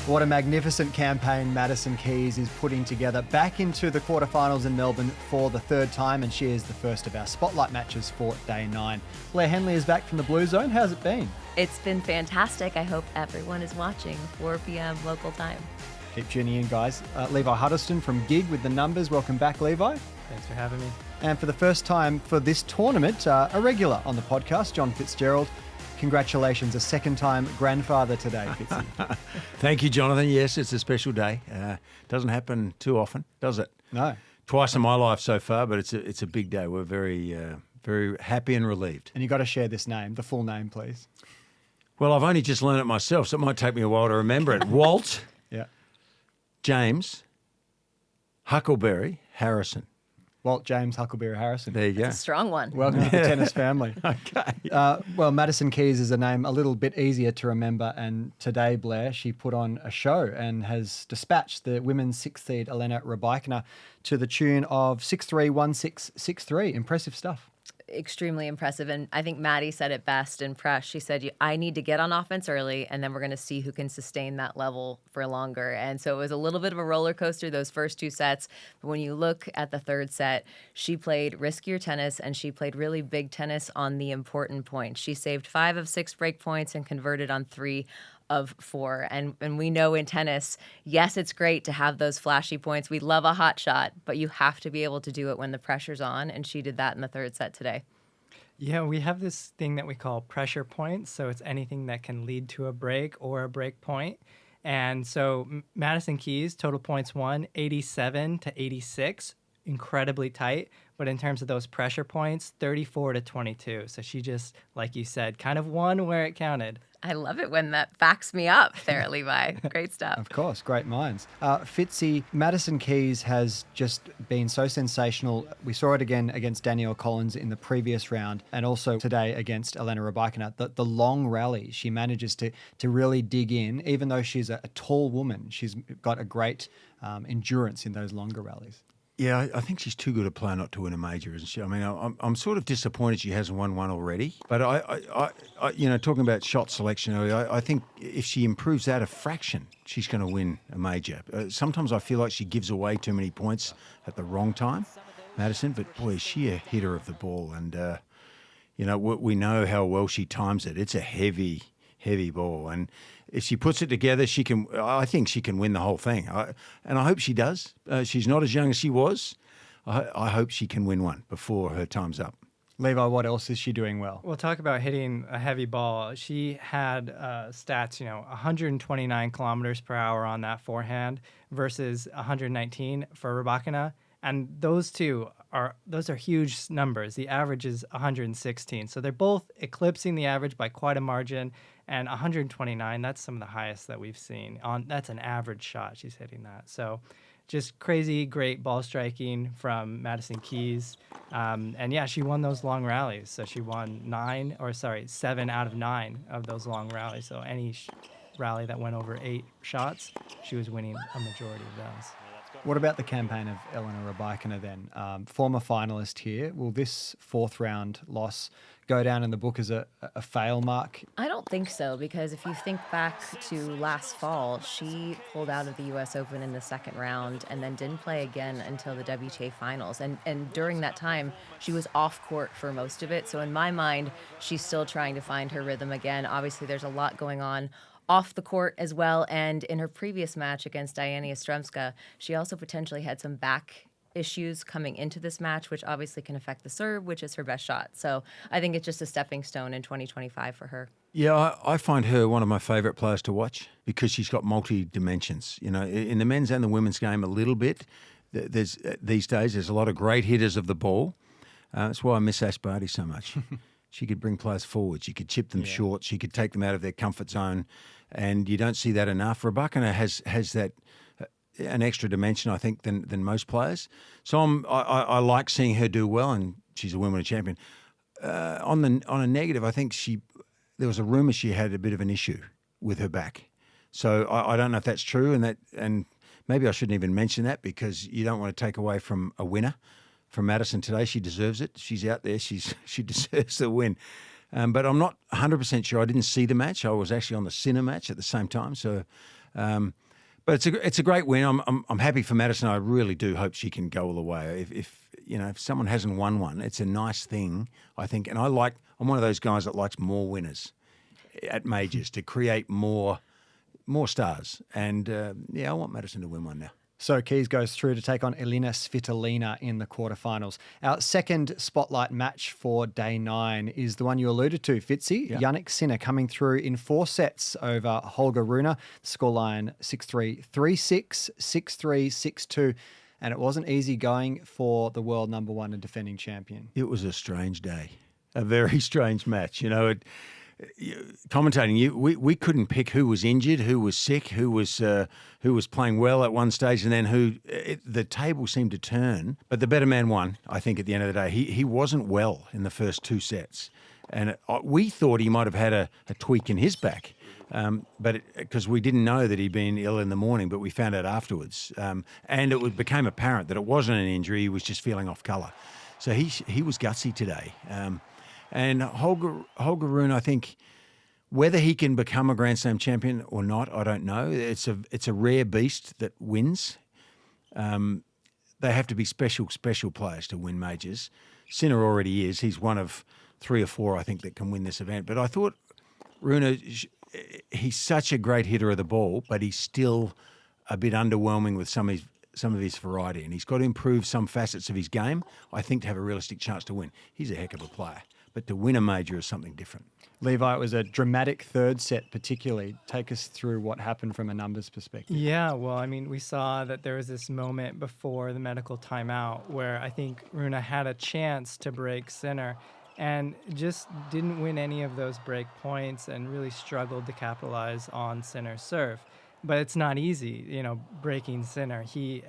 What a magnificent campaign Madison Keys is putting together. Back into the quarterfinals in Melbourne for the third time, and she is the first of our spotlight matches for day 9. Blair Henley is back from the Blue Zone. How's it been? It's been fantastic. I hope everyone is watching 4 p.m. local time. Keep tuning in, guys. Levi Huddleston from Gig with the numbers. Welcome back, Levi. Thanks for having me. And for the first time for this tournament, a regular on the podcast, John Fitzgerald. Congratulations, a second-time grandfather today, Fitzy. Thank you, Jonathan. Yes, it's a special day. Doesn't happen too often, does it? No. Twice in my life so far, but it's a big day. We're very happy and relieved. And you got to share this name, the full name, please. Well, I've only just learned it myself, so it might take me a while to remember it. Walt Yeah. James Huckleberry Harrison. Walt James Huckleberry Harrison. There you go. It's a strong one. Welcome to the tennis family. Okay. Well, Madison Keys is a name a little bit easier to remember, and today, Blair, she put on a show and has dispatched the women's 6th seed Elena Rybakina to the tune of 6-3, 1-6, 6-3. Impressive stuff. Extremely impressive. And I think Maddie said it best in press. She said, I need to get on offense early, and then we're going to see who can sustain that level for longer. And so it was a little bit of a roller coaster, those first 2 sets. But when you look at the third set, she played riskier tennis, and she played really big tennis on the important points. She saved 5 of 6 break points and converted on 3 of 4. And we know in tennis, yes, it's great to have those flashy points. We love a hot shot, but you have to be able to do it when the pressure's on. And she did that in the third set today. Yeah, we have this thing that we call pressure points. So it's anything that can lead to a break or a break point. And so Madison Keys, total points won, 87 to 86, incredibly tight. But in terms of those pressure points, 34 to 22. So she just, like you said, kind of won where it counted. I love it when that backs me up there, Levi. Great stuff. Of course, great minds. Fitzy, Madison Keys has just been so sensational. We saw it again against Danielle Collins in the previous round, and also today against Elena Rybakina. The long rally, she manages to really dig in, even though she's a tall woman. She's got a great endurance in those longer rallies. Yeah, I think she's too good a player not to win a major, isn't she? I mean, I'm sort of disappointed she hasn't won one already. But I talking about shot selection earlier, I think if she improves that a fraction, she's going to win a major. Sometimes I feel like she gives away too many points at the wrong time, Madison. But boy, is she a hitter of the ball, and we know how well she times it. It's a heavy ball, and if she puts it together, she can. I think she can win the whole thing, and I hope she does. She's not as young as she was. I hope she can win one before her time's up. Levi, what else is she doing well? We'll talk about hitting a heavy ball. She had stats, 129 kilometers per hour on that forehand versus 119 for Rybakina. And those are huge numbers. The average is 116. So they're both eclipsing the average by quite a margin. And 129, that's some of the highest that we've seen. That's an average shot. She's hitting that. So just crazy, great ball striking from Madison Keys. And yeah, she won those long rallies. So she won 7 out of 9 of those long rallies. So any rally that went over 8 shots, she was winning a majority of those. What about the campaign of Elena Rybakina then? Former finalist here. Will this 4th round loss go down in the book as a fail mark? I don't think so, because if you think back to last fall, she pulled out of the U.S. Open in the 2nd round and then didn't play again until the WTA finals. And during that time, she was off court for most of it. So in my mind, she's still trying to find her rhythm again. Obviously, there's a lot going on off the court as well. And in her previous match against Diana Yastremska, she also potentially had some back issues coming into this match, which obviously can affect the serve, which is her best shot. So I think it's just a stepping stone in 2025 for her. Yeah, I find her one of my favourite players to watch because she's got multi-dimensions. In the men's and the women's game a little bit. These days, there's a lot of great hitters of the ball. That's why I miss Ash Barty so much. She could bring players forward. She could chip them short. She could take them out of their comfort zone. And you don't see that enough. Rybakina has that an extra dimension, I think, than most players. So I like seeing her do well, and she's a Wimbledon champion. On a negative, I think there was a rumour she had a bit of an issue with her back. So I don't know if that's true, and maybe I shouldn't even mention that because you don't want to take away from a winner. From Madison today, she deserves it. She's out there. She deserves the win. But I'm not 100% sure. I didn't see the match. I was actually on the Sinner match at the same time. So But it's a great win. I'm happy for Madison. I really do hope she can go all the way. If someone hasn't won one, it's a nice thing, I think. And I'm one of those guys that likes more winners at majors to create more stars. And I want Madison to win one now. So Keys goes through to take on Elina Svitolina in the quarterfinals. Our second spotlight match for day 9 is the one you alluded to, Fitzy. Yeah. Jannik Sinner coming through in 4 sets over Holger Rune. Scoreline 6-3, 3-6, 6-3, 6-2. And it wasn't easy going for the world number 1 and defending champion. It was a strange day, a very strange match. Commentating, we couldn't pick who was injured, who was sick, who was playing well at one stage, and then the table seemed to turn. But the better man won, I think, at the end of the day. He wasn't well in the first 2 sets. And we thought he might have had a tweak in his back, but because we didn't know that he'd been ill in the morning, but we found out afterwards. And it became apparent that it wasn't an injury, he was just feeling off colour. So he was gutsy today. And Holger Rune, I think, whether he can become a Grand Slam champion or not, I don't know. It's a rare beast that wins. They have to be special players to win majors. Sinner already is. He's one of 3 or 4, I think, that can win this event. But I thought Rune, he's such a great hitter of the ball, but he's still a bit underwhelming with some of his variety. And he's got to improve some facets of his game, I think, to have a realistic chance to win. He's a heck of a player. But to win a major is something different. Levi, it was a dramatic third set particularly. Take us through what happened from a numbers perspective. Yeah, well, I mean, we saw that there was this moment before the medical timeout where I think Rune had a chance to break Sinner and just didn't win any of those break points and really struggled to capitalize on Sinner's serve. But it's not easy, breaking Sinner. He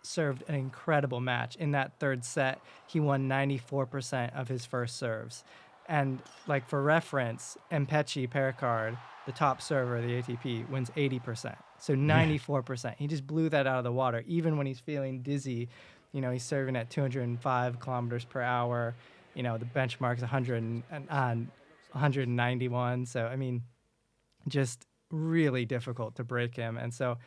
served an incredible match. In that third set, he won 94% of his first serves. And for reference, Mpechi Pericard, the top server of the ATP, wins 80%. So 94%. Yeah. He just blew that out of the water. Even when he's feeling dizzy, he's serving at 205 kilometers per hour. The benchmark's 191. So, I mean, just really difficult to break him. And so,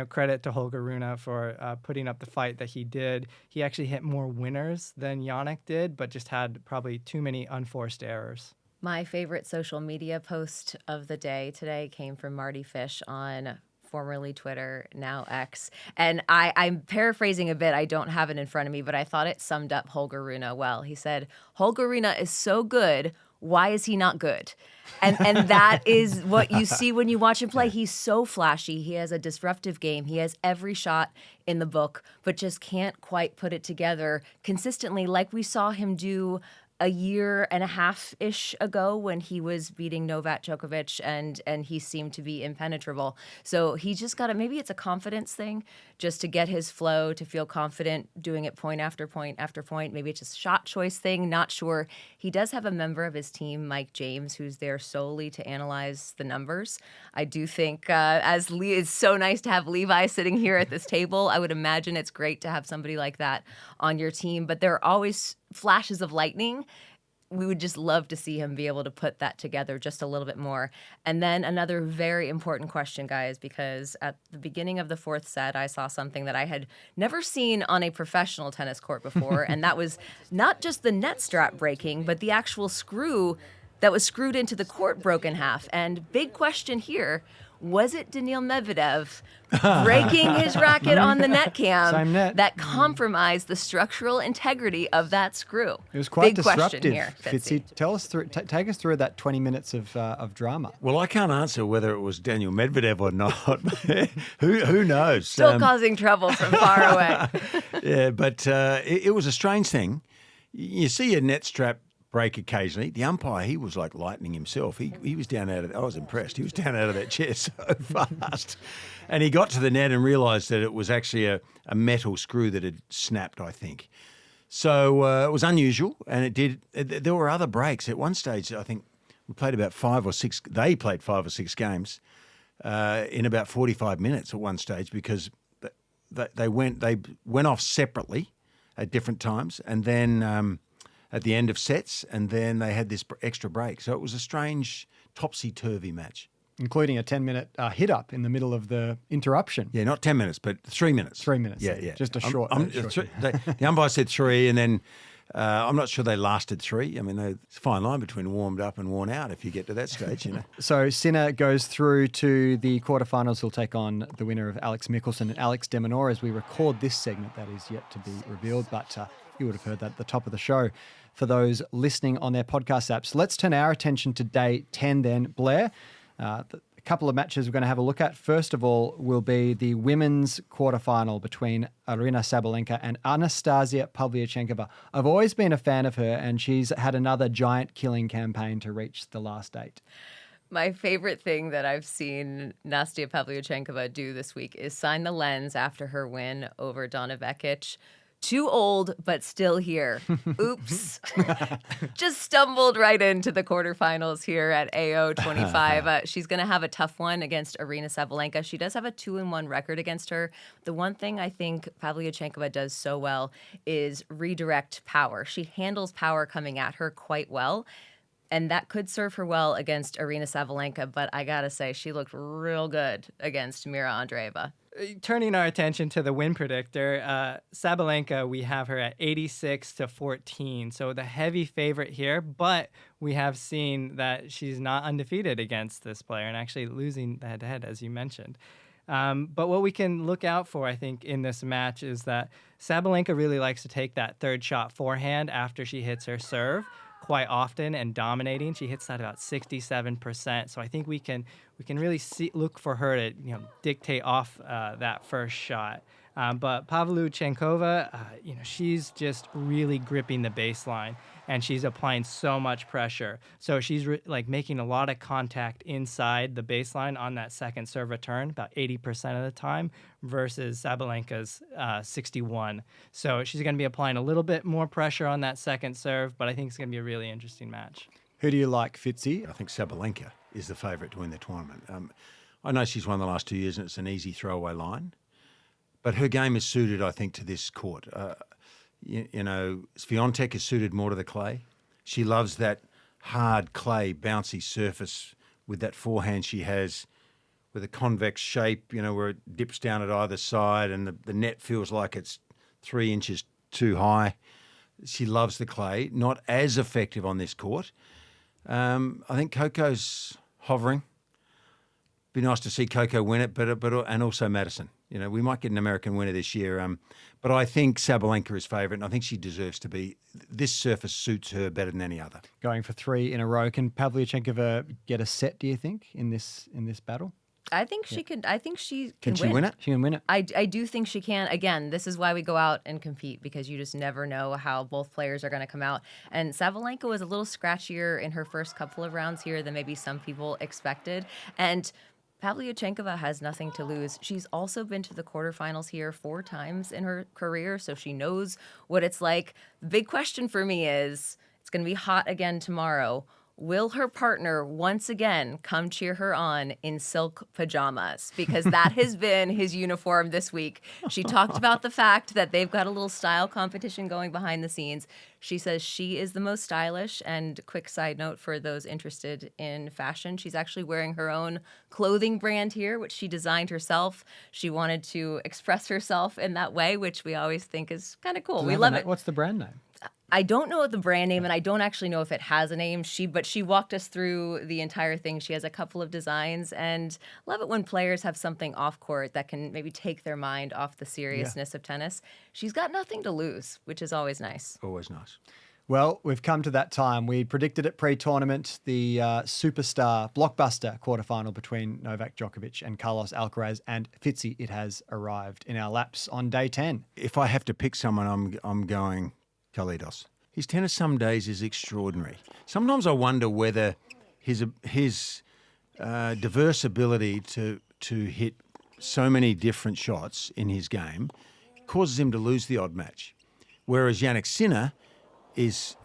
credit to Holger Rune for putting up the fight that he did. He actually hit more winners than Jannik did, but just had probably too many unforced errors. My favorite social media post of the day today came from Marty Fish on formerly Twitter, now X. And I'm paraphrasing a bit. I don't have it in front of me, but I thought it summed up Holger Rune well. He said, Holger Rune is so good. Why is he not good? And that is what you see when you watch him play. He's so flashy. He has a disruptive game. He has every shot in the book, but just can't quite put it together consistently like we saw him do a year and a half-ish ago when he was beating Novak Djokovic and he seemed to be impenetrable. So he just got maybe it's a confidence thing, just to get his flow, to feel confident doing it point after point after point. Maybe it's just a shot choice thing, not sure. He does have a member of his team, Mike James, who's there solely to analyze the numbers. I do think it's so nice to have Levi sitting here at this table. I would imagine it's great to have somebody like that on your team, but there are always flashes of lightning. We would just love to see him be able to put that together just a little bit more. And then another very important question, guys, because at the beginning of the 4th set, I saw something that I had never seen on a professional tennis court before, and that was not just the net strap breaking, but the actual screw that was screwed into the court broke in half. And big question here, was it Daniil Medvedev breaking his racket on the net cam that compromised the structural integrity of that screw? It was quite big disruptive. Here, Fitzy, take us through that 20 minutes of drama. Well, I can't answer whether it was Daniil Medvedev or not. Who knows? Still causing trouble from far away. Yeah, but it was a strange thing. You see a net strap break occasionally. The umpire, he was like lightning himself. He was down out of, I was impressed. He was down out of that chair so fast. And he got to the net and realised that it was actually a metal screw that had snapped, I think. So it was unusual, and it did. There were other breaks. At one stage, I think we played about 5 or 6, they played 5 or 6 games in about 45 minutes at one stage because they went off separately at different times, and then at the end of sets, and then they had this extra break. So it was a strange, topsy-turvy match. including a 10-minute hit-up in the middle of the interruption. Yeah, not 10 minutes, but 3 minutes. 3 minutes. Yeah. Just a short. The umpire said 3, and then I'm not sure they lasted 3. I mean, it's a fine line between warmed up and worn out if you get to that stage, you know. So Sinner goes through to the quarterfinals. He'll take on the winner of Alex Michelsen and Alex de Minaur as we record this segment. That is yet to be revealed, but you would have heard that at the top of the show for those listening on their podcast apps. Let's turn our attention to day 10 then, Blair. A couple of matches we're going to have a look at. First of all will be the women's quarterfinal between Aryna Sabalenka and Anastasia Pavlyuchenkova. I've always been a fan of her, and she's had another giant killing campaign to reach the last 8. My favorite thing that I've seen Nastia Pavlyuchenkova do this week is sign the lens after her win over Donna Vekic. Too old, but still here. Oops. Just stumbled right into the quarterfinals here at AO 25. She's going to have a tough one against Aryna Sabalenka. She does have a 2-1 record against her. The one thing I think Pavlyuchenkova does so well is redirect power. She handles power coming at her quite well. And that could serve her well against Aryna Sabalenka, but I gotta say, she looked real good against Mira Andreeva. Turning our attention to the win predictor, Sabalenka, we have her at 86-14. So the heavy favorite here, but we have seen that she's not undefeated against this player and actually losing the head-to-head, as you mentioned. But what we can look out for, I think, in this match is that Sabalenka really likes to take that third shot forehand after she hits her serve quite often and dominating. She hits that about 67%. So I think we can really look for her to dictate off that first shot. But Pavlyuchenkova, she's just really gripping the baseline, and she's applying so much pressure. So she's making a lot of contact inside the baseline on that second serve return, about 80% of the time, versus Sabalenka's 61. So she's going to be applying a little bit more pressure on that second serve, but I think it's going to be a really interesting match. Who do you like, Fitzy? I think Sabalenka is the favourite to win the tournament. I know she's won the last 2 years, and it's an easy throwaway line. But her game is suited, I think, to this court. Swiatek is suited more to the clay. She loves that hard clay, bouncy surface with that forehand she has with a convex shape, where it dips down at either side and the net feels like it's 3 inches too high. She loves the clay. Not as effective on this court. I think Coco's hovering. Be nice to see Coco win it, but and also Madison. We might get an American winner this year, but I think Sabalenka is favourite, and I think she deserves to be. This surface suits her better than any other. Going for 3 in a row. Can Pavlyuchenkova get a set, do you think, in this battle? I think she could. I think she Can she win it? She can win it. I do think she can. Again, this is why we go out and compete, because you just never know how both players are going to come out. And Sabalenka was a little scratchier in her first couple of rounds here than maybe some people expected. And Pavlyuchenkova has nothing to lose. She's also been to the quarterfinals here 4 times in her career, so she knows what it's like. The big question for me is, it's going to be hot again tomorrow. Will her partner once again come cheer her on in silk pajamas? Because that has been his uniform this week. She talked about the fact that they've got a little style competition going behind the scenes. She says she is the most stylish. And quick side note for those interested in fashion, she's actually wearing her own clothing brand here, which she designed herself. She wanted to express herself in that way, which we always think is kind of cool. We love it. What's the brand name? I don't know the brand name, and I don't actually know if it has a name. But she walked us through the entire thing. She has a couple of designs, and love it when players have something off court that can maybe take their mind off the seriousness of tennis. She's got nothing to lose, which is always nice. Always nice. Well, we've come to that time. We predicted it pre-tournament, the superstar blockbuster quarterfinal between Novak Djokovic and Carlos Alcaraz, and Fitzy, it has arrived in our laps on day 10. If I have to pick someone, I'm going Kalidos. His tennis some days is extraordinary. Sometimes I wonder whether his diverse ability to hit so many different shots in his game causes him to lose the odd match, whereas Jannik Sinner is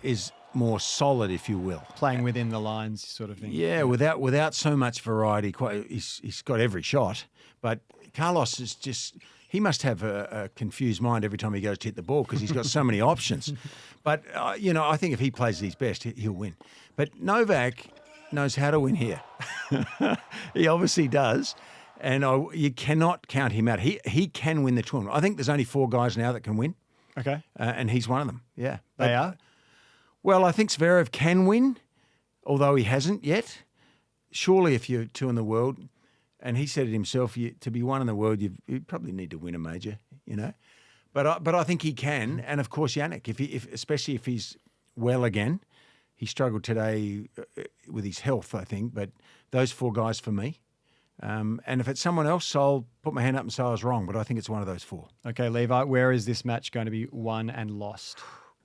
more solid, if you will, Playing within the lines sort of thing. Yeah, without so much variety. He's got every shot, but Carlos is just. He must have a confused mind every time he goes to hit the ball because he's got so many options. But, I think if he plays his best, he'll win. But Novak knows how to win here. He obviously does. And you cannot count him out. He can win the tournament. I think there's only 4 guys now that can win. Okay. And he's one of them. Yeah. They are? Well, I think Zverev can win, although he hasn't yet. Surely if you're 2 in the world, and he said it himself, to be 1 in the world, you probably need to win a major, you know. But I think he can. And, of course, Jannik, especially if he's well again. He struggled today with his health, I think. But those 4 guys for me. And if it's someone else, I'll put my hand up and say I was wrong. But I think it's one of those 4. Okay, Levi, where is this match going to be won and lost?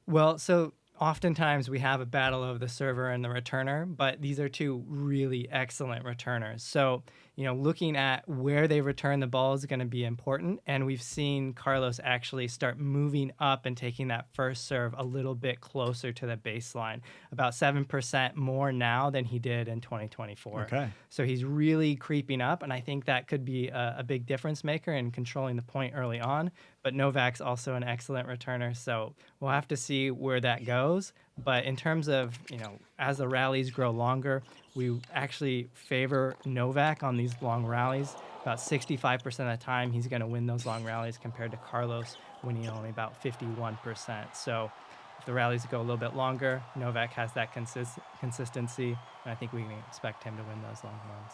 Well, so oftentimes we have a battle of the server and the returner, but these are 2 really excellent returners. So, looking at where they return the ball is going to be important. And we've seen Carlos actually start moving up and taking that first serve a little bit closer to the baseline, about 7% more now than he did in 2024. Okay. So he's really creeping up, and I think that could be a big difference maker in controlling the point early on. But Novak's also an excellent returner, so we'll have to see where that goes. But in terms of, as the rallies grow longer, we actually favor Novak on these long rallies. About 65% of the time, he's going to win those long rallies compared to Carlos winning only about 51%. So if the rallies go a little bit longer, Novak has that consistency, and I think we can expect him to win those long runs.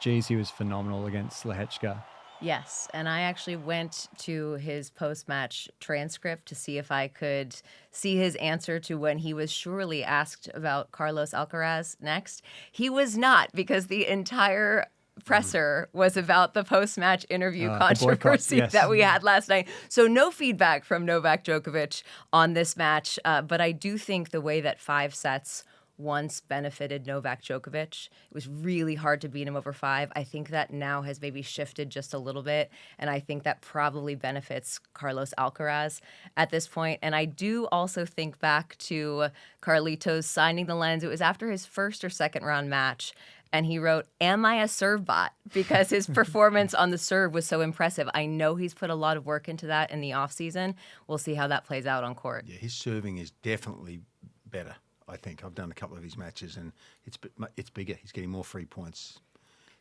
Geez, he was phenomenal against Lehechka. Yes, and I actually went to his post-match transcript to see if I could see his answer to when he was surely asked about Carlos Alcaraz next. He was not, because the entire presser was about the post-match interview controversy yes. that we had last night. So no feedback from Novak Djokovic on this match, but I do think the way that 5 sets once benefited Novak Djokovic. It was really hard to beat him over 5. I think that now has maybe shifted just a little bit, and I think that probably benefits Carlos Alcaraz at this point. And I do also think back to Carlitos signing the lens. It was after his first or second round match, and he wrote, "Am I a serve bot?" because his performance on the serve was so impressive. I know he's put a lot of work into that in the offseason. We'll see how that plays out on court. Yeah, his serving is definitely better. I think I've done a couple of his matches, and it's bigger. He's getting more free points.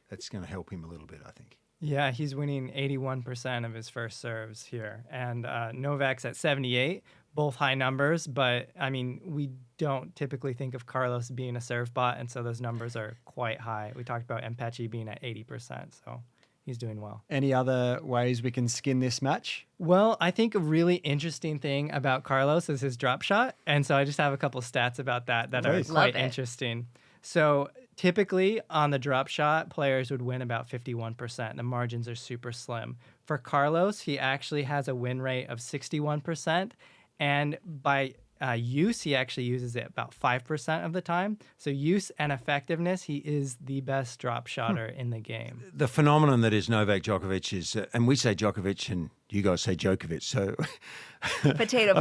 That's going to help him a little bit, I think. Yeah, he's winning 81% of his first serves here, and Novak's at 78, both high numbers. But I mean, we don't typically think of Carlos being a serve bot, and so those numbers are quite high. We talked about Mpechi being at 80%, so he's doing well. Any other ways we can skin this match? Well, I think a really interesting thing about Carlos is his drop shot. And so I just have a couple stats about that are quite interesting. So typically on the drop shot, players would win about 51%. The margins are super slim. For Carlos, he actually has a win rate of 61%. And by use, he actually uses it about 5% of the time. So use and effectiveness, he is the best drop shotter in the game. The phenomenon that is Novak Djokovic is, and we say Djokovic and you guys say Djokovic, so... Potato.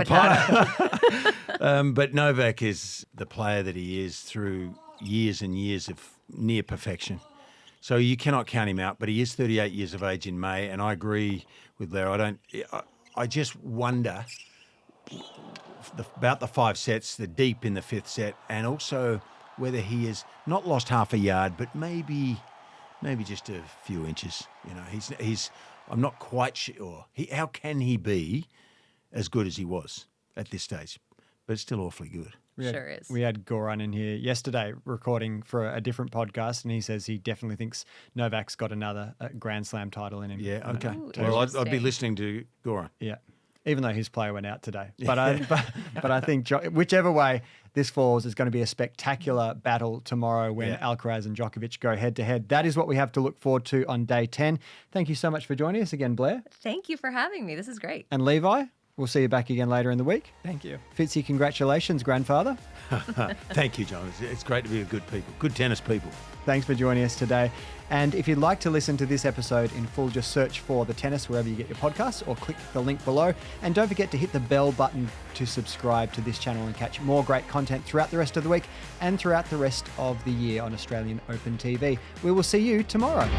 But Novak is the player that he is through years and years of near perfection. So you cannot count him out, but he is 38 years of age in May, and I agree with Blair. I just wonder... about the 5 sets, the deep in the 5th set, and also whether he has not lost half a yard, but maybe just a few inches. He's I'm not quite sure. How can he be as good as he was at this stage? But it's still awfully good. Sure is. We had Goran in here yesterday recording for a different podcast, and he says he definitely thinks Novak's got another Grand Slam title in him. Yeah, okay. Ooh, Well, I'd be listening to Goran. Yeah. Even though his player went out today. But I think whichever way this falls is going to be a spectacular battle tomorrow when Alcaraz and Djokovic go head-to-head. That is what we have to look forward to on day 10. Thank you so much for joining us again, Blair. Thank you for having me. This is great. And Levi, we'll see you back again later in the week. Thank you. Fitzy, congratulations, grandfather. Thank you, John. It's great to be with good people, good tennis people. Thanks for joining us today. And if you'd like to listen to this episode in full, just search for The Tennis wherever you get your podcasts or click the link below. And don't forget to hit the bell button to subscribe to this channel and catch more great content throughout the rest of the week and throughout the rest of the year on Australian Open TV. We will see you tomorrow.